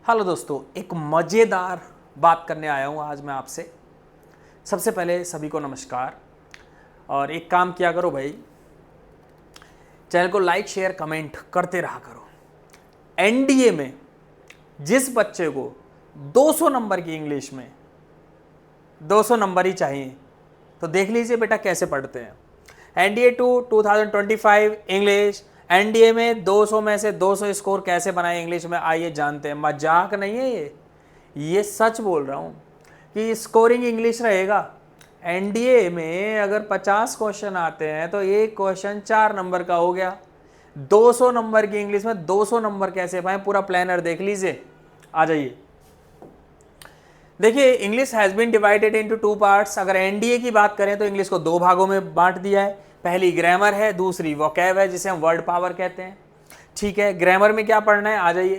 Hello दोस्तों, एक मज़ेदार बात करने आया हूँ आज मैं आपसे। सबसे पहले सभी को नमस्कार। और एक काम किया करो भाई, चैनल को लाइक शेयर कमेंट करते रहा करो। एनडीए में जिस बच्चे को 200 नंबर की इंग्लिश में 200 नंबर ही चाहिए तो देख लीजिए बेटा कैसे पढ़ते हैं। एनडीए 2025 इंग्लिश, एनडीए में 200 में से 200 स्कोर कैसे बनाए इंग्लिश में, आइए जानते हैं। मजाक नहीं है ये सच बोल रहा हूँ कि स्कोरिंग इंग्लिश रहेगा। एनडीए में अगर 50 क्वेश्चन आते हैं तो एक क्वेश्चन 4 नंबर का हो गया। 200 नंबर की इंग्लिश में 200 नंबर कैसे पाए, पूरा प्लानर देख लीजिए। आ जाइए, देखिए English has been divided into 2 parts. अगर एनडीए की बात करें तो इंग्लिश को 2 भागों में बांट दिया है। पहली ग्रामर है, दूसरी वोकैब है जिसे हम वर्ड पावर कहते हैं। ठीक है, ग्रामर में क्या पढ़ना है, आ जाइए।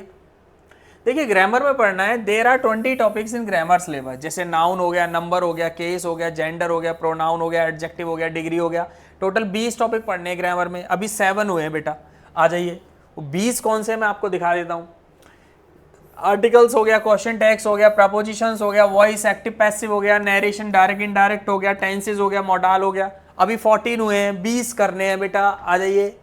देखिए ग्रामर में पढ़ना है, there are 20 topics in grammar syllabus. जैसे नाउन हो गया, नंबर हो गया, केस हो गया, जेंडर हो गया, प्रोनाउन हो गया, एडजेक्टिव हो गया, डिग्री हो गया। टोटल 20 टॉपिक पढ़ने हैं ग्रामर में। अभी 7 हुए हैं बेटा, आ जाइए। 20 कौन से मैं आपको दिखा देता हूँ। आर्टिकल्स हो गया, क्वेश्चन टैग्स हो गया, प्रपोजिशंस हो गया, वॉइस एक्टिव पैसिव हो गया, नरेशन डायरेक्ट इनडायरेक्ट हो गया, टेंसेस हो गया, मॉडल हो गया। अभी 14 हुए हैं, 20 करने हैं बेटा, आ जाइए।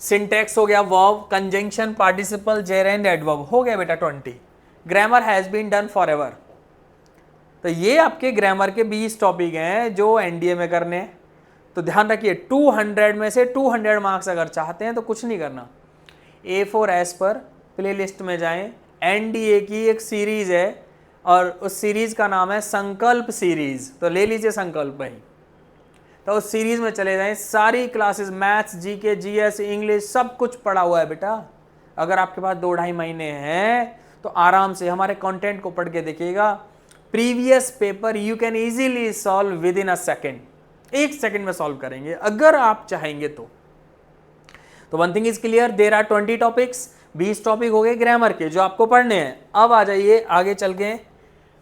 सिंटैक्स हो गया, verb, conjunction, participle, gerund, adverb हो गया बेटा 20। Grammar has been done forever. तो ये आपके ग्रामर के 20 टॉपिक हैं जो एनडीए में करने हैं। तो ध्यान रखिए 200 में से 200 मार्क्स अगर चाहते हैं तो कुछ नहीं करना, A4S पर प्लेलिस्ट में जाएं। एनडीए की एक सीरीज है और उस सीरीज का नाम है संकल्प सीरीज, तो ले लीजिए संकल्प भाई। तो उस सीरीज में चले जाएं, सारी classes maths, GK, GS, English सब कुछ पढ़ा हुआ है बेटा। अगर आपके पास 2-2.5 महीने हैं तो आराम से हमारे कंटेंट को पढ़ के देखिएगा। Previous paper you can easily solve within a second, 1 second में सॉल्व करेंगे अगर आप चाहेंगे तो one thing is clear, there are 20 topics. 20 topic हो गए ग्रामर के जो आपको पढ़ने हैं। अब आ जाइए आगे चल के,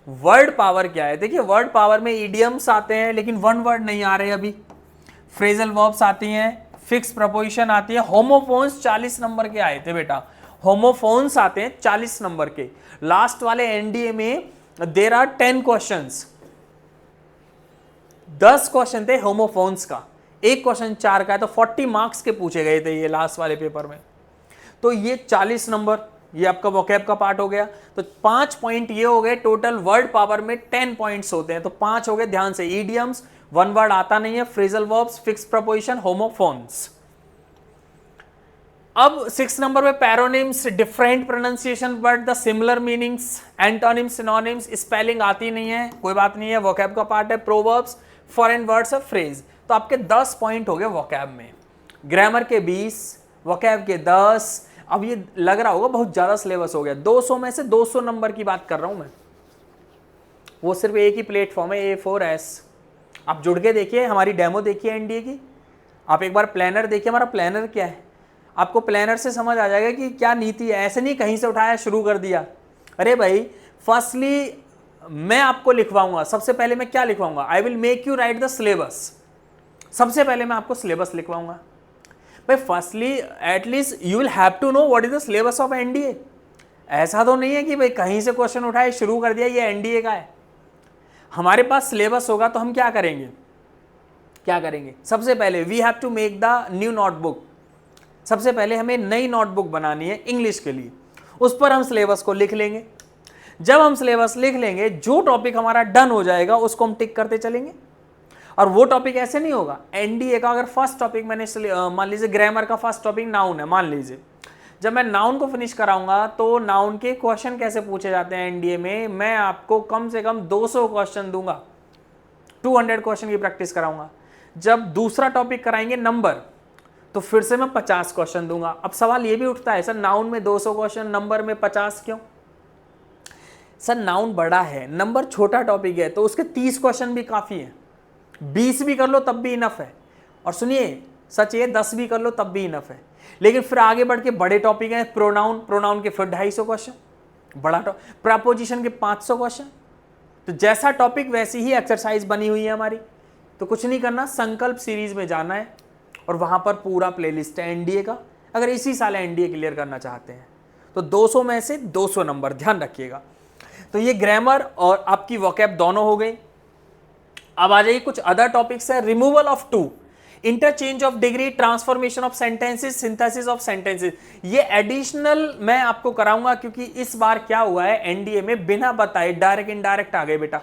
वर्ड पावर क्या है। देखिए वर्ड पावर में इडियम्स आते हैं लेकिन वन वर्ड नहीं आ रहे अभी। फ्रेजल वर्ब्स आती हैं, फिक्स प्रपोजिशन आती है, होमोफोन्स 40 नंबर के आए थे बेटा। होमोफोन्स आते हैं 40 नंबर के। लास्ट वाले एनडीए में देयर आर 10 क्वेश्चंस, 10 क्वेश्चन थे होमोफोन्स का। एक क्वेश्चन 4 का है, तो 40 मार्क्स के पूछे गए थे ये लास्ट वाले पेपर में। तो ये 40 नंबर, ये आपका वोकैब का पार्ट हो गया। तो 5 पॉइंट ये हो गए। टोटल वर्ड पावर में 10 पॉइंट्स होते हैं, तो 5 हो गए। ध्यान से, इडियम्स, वन वर्ड आता नहीं है, phrasal verbs, fix preposition, homophones. अब 6 नंबर में paronyms, different pronunciation but the similar meanings, antonyms, synonyms, spelling आती नहीं है, कोई बात नहीं है, वोकैब का पार्ट है। Proverbs, foreign words of phrase. तो आपके 10 पॉइंट हो गए वोकैब में। ग्रामर के 20, वोकैब के 10। अब ये लग रहा होगा बहुत ज्यादा सिलेबस हो गया। 200 में से 200 नंबर की बात कर रहा हूं मैं। वो सिर्फ एक ही प्लेटफॉर्म है, A4S। आप जुड़ के देखिए, हमारी डेमो देखिए एनडीए की। आप एक बार प्लानर देखिए, हमारा प्लानर क्या है। आपको प्लानर से समझ आ जाएगा कि क्या नीति है। ऐसे नहीं कहीं से उठाया शुरू कर दिया। अरे भाई, फर्स्टली मैं आपको लिखवाऊंगा। सबसे पहले मैं क्या लिखवाऊंगा, I will make you write the syllabus. सबसे पहले मैं आपको सिलेबस लिखवाऊंगा भाई। Firstly at least you will have to know what is the syllabus of NDA. ऐसा तो नहीं है कि भाई कहीं से क्वेश्चन उठाए शुरू कर दिया ये एनडीए का है। हमारे पास सिलेबस होगा तो हम क्या करेंगे, सबसे पहले we have to make the new notebook. सबसे पहले हमें नई नोटबुक बनानी है इंग्लिश के लिए। उस पर हम सिलेबस को लिख लेंगे। जब हम सिलेबस लिख लेंगे, जो टॉपिक हमारा डन हो जाएगा उसको हम टिक करते चलेंगे। और वो टॉपिक ऐसे नहीं होगा, एनडीए का अगर फर्स्ट टॉपिक मैंने मान लीजिए ग्रामर का फर्स्ट टॉपिक नाउन है, मान लीजिए। जब मैं नाउन को फिनिश कराऊंगा तो नाउन के क्वेश्चन कैसे पूछे जाते हैं एनडीए में, मैं आपको कम से कम 200 क्वेश्चन दूंगा, 200 क्वेश्चन की प्रैक्टिस कराऊंगा। जब दूसरा टॉपिक कराएंगे नंबर, तो फिर से मैं 50 क्वेश्चन दूंगा। अब सवाल ये भी उठता है, सर नाउन में 200 क्वेश्चन, नंबर में 50 क्यों? सर नाउन बड़ा है, नंबर छोटा टॉपिक है, तो उसके 30 क्वेश्चन भी काफी है। 20 भी कर लो तब भी इनफ है। और सुनिए सच ये 10 भी कर लो तब भी इनफ है। लेकिन फिर आगे बढ़ के बड़े टॉपिक हैं, प्रोनाउन के फिर 250 क्वेश्चन, बड़ा टॉपिक, प्रपोजिशन के 500 क्वेश्चन। तो जैसा टॉपिक वैसी ही एक्सरसाइज बनी हुई है हमारी। तो कुछ नहीं करना, संकल्प सीरीज में जाना है और वहां पर पूरा प्लेलिस्ट है एनडीए का। अगर इसी साल एनडीए क्लियर करना चाहते हैं तो 200 में से 200 नंबर, ध्यान रखिएगा। तो ये ग्रामर और आपकी वोकैब दोनों हो गई। अब आ जाइए कुछ अदर टॉपिक्स है। Removal of too, interchange of degree, transformation of sentences, synthesis of sentences. ये एडिशनल मैं आपको कराऊंगा क्योंकि इस बार क्या हुआ है एनडीए में बिना बताए डायरेक्ट इनडायरेक्ट आ गए बेटा।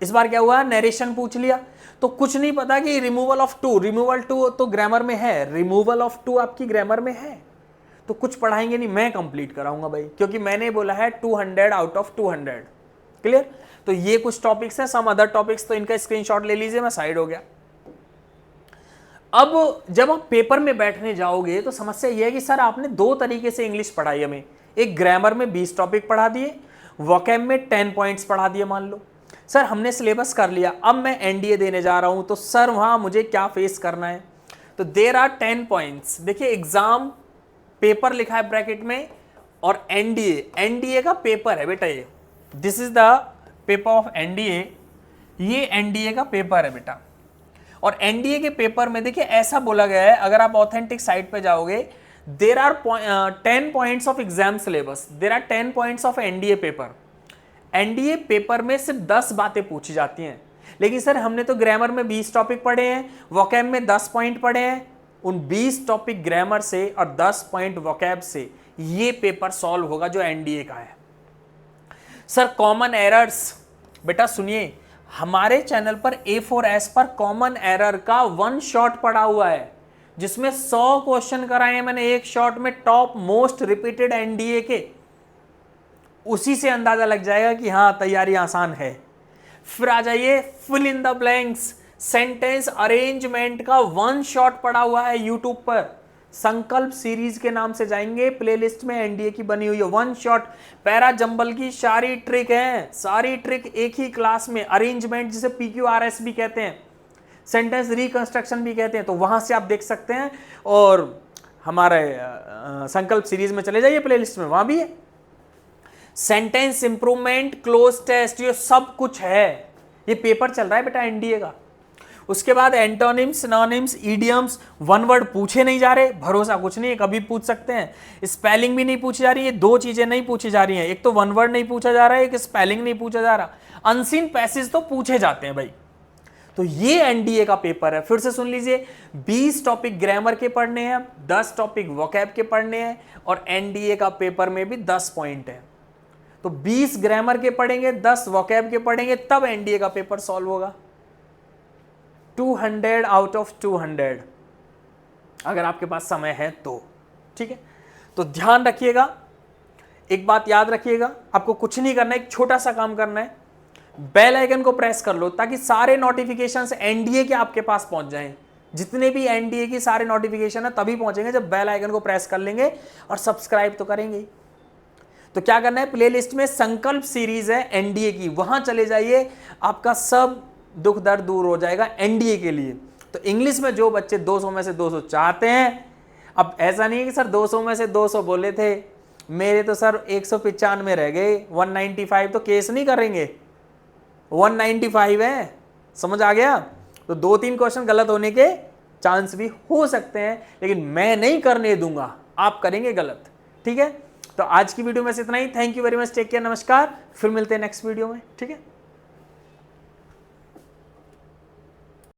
इस बार क्या हुआ, नरेशन पूछ लिया तो कुछ नहीं पता कि removal of too, removal too तो ग्रामर में है, रिमूवल ऑफ टू आपकी ग्रामर में है, तो कुछ पढ़ाएंगे नहीं, मैं कंप्लीट कराऊंगा भाई, क्योंकि मैंने बोला है 200 आउट ऑफ 200। क्लियर। तो ये कुछ टॉपिक्स हैं, सम अदर टॉपिक्स तो इनका स्क्रीनशॉट ले लीजिए, मैं साइड हो गया। अब जब आप पेपर में बैठने जाओगे तो समस्या यह है कि सर आपने दो तरीके से इंग्लिश पढ़ाई हमें, एक ग्रामर में 20 टॉपिक पढ़ा दिए, वोकैब में 10 पॉइंट्स पढ़ा दिए मान लो। सर हमने सिलेबस कर लिया, अब मैं एनडीए देने जा रहा हूं तो सर वहां मुझे क्या फेस करना है। तो देयर आर 10 पॉइंट्स। देखिए एग्जाम पेपर लिखा है ब्रैकेट में और एनडीए, एनडीए का पेपर है बेटा ये, this is the paper of NDA, ये एनडीए का पेपर है बेटा। और एनडीए के पेपर में देखिए ऐसा बोला गया है, अगर आप ऑथेंटिक साइट पे जाओगे, there are 10 points of exam syllabus, there are 10 points of NDA paper. NDA paper में सिर्फ 10 बातें पूछी जाती हैं, लेकिन सर हमने तो ग्रामर में 20 टॉपिक पढ़े हैं, वोकैब में 10 पॉइंट पढ़े हैं, उन 20 टॉपिक ग्रामर से और 10 पॉइंट वोकैब से ये पेपर सॉल्व होगा जो एनडीए का है। सर कॉमन एरर्स, बेटा सुनिए, हमारे चैनल पर A4S पर कॉमन एरर का 1 शॉट पड़ा हुआ है, जिसमें 100 क्वेश्चन कराए हैं मैंने एक शॉट में, टॉप मोस्ट रिपीटेड एनडीए के। उसी से अंदाजा लग जाएगा कि हाँ तैयारी आसान है। फिर आ जाइए fill in the blanks, sentence arrangement का 1 शॉट पड़ा हुआ है यूट्यूब पर, संकल्प सीरीज के नाम से जाएंगे, प्लेलिस्ट में एनडीए की बनी हुई है 1 शॉट। पैरा जंबल की सारी ट्रिक है, सारी ट्रिक एक ही क्लास में, अरेंजमेंट जिसे PQRS भी कहते हैं, सेंटेंस रिकंस्ट्रक्शन भी कहते हैं, तो वहां से आप देख सकते हैं। और हमारे संकल्प सीरीज में चले जाइए प्लेलिस्ट में, वहां भी है। सेंटेंस इंप्रूवमेंट, क्लोज टेस्ट, ये सब कुछ है, ये पेपर चल रहा है बेटा एनडीए का। उसके बाद एंटोनिम्स, सिनोनिम्स, इडियम्स, 1 वर्ड पूछे नहीं जा रहे, भरोसा कुछ नहीं है, कभी पूछ सकते हैं। स्पेलिंग भी नहीं पूछी जा रही है, 2 चीजें नहीं पूछी जा रही हैं, एक तो 1 वर्ड नहीं पूछा जा रहा है, एक स्पेलिंग नहीं पूछा जा रहा, अनसीन पैसेज तो पूछे जाते हैं भाई। तो ये एनडीए का पेपर है। फिर से सुन लीजिए, 20 टॉपिक ग्रामर के पढ़ने हैं, 10 टॉपिक वोकैब के पढ़ने हैं, और एनडीए का पेपर में भी 10 पॉइंट है। तो 20 ग्रामर के पढ़ेंगे, 10 वोकैब के पढ़ेंगे, तब एनडीए का पेपर सॉल्व होगा। 200 आउट ऑफ 200 अगर आपके पास समय है तो, ठीक है। तो ध्यान रखिएगा, एक बात याद रखिएगा, आपको कुछ नहीं करना है, एक छोटा सा काम करना है, बेल आइकन को प्रेस कर लो ताकि सारे नोटिफिकेशंस एनडीए के आपके पास पहुंच जाएं। जितने भी एनडीए की सारे नोटिफिकेशन है तभी पहुंचेंगे जब बेल आइकन को प्रेस कर लेंगे, और सब्सक्राइब तो करेंगे। तो क्या करना है, प्लेलिस्ट में संकल्प सीरीज है एनडीए की, वहां चले जाइए, आपका सब दुख दर्द दूर हो जाएगा एनडीए के लिए। तो इंग्लिश में जो बच्चे 200 में से 200 चाहते हैं, अब ऐसा नहीं है कि सर 200 में से 200 बोले थे, मेरे तो सर 195 रह गए, 195 तो केस नहीं करेंगे, 195 है, समझ आ गया। तो 2-3 क्वेश्चन गलत होने के चांस भी हो सकते हैं, लेकिन मैं नहीं करने दूंगा, आप करेंगे गलत, ठीक है। तो आज की वीडियो में से इतना ही, thank you very much, take care, नमस्कार, फिर मिलते हैं नेक्स्ट वीडियो में, ठीक है।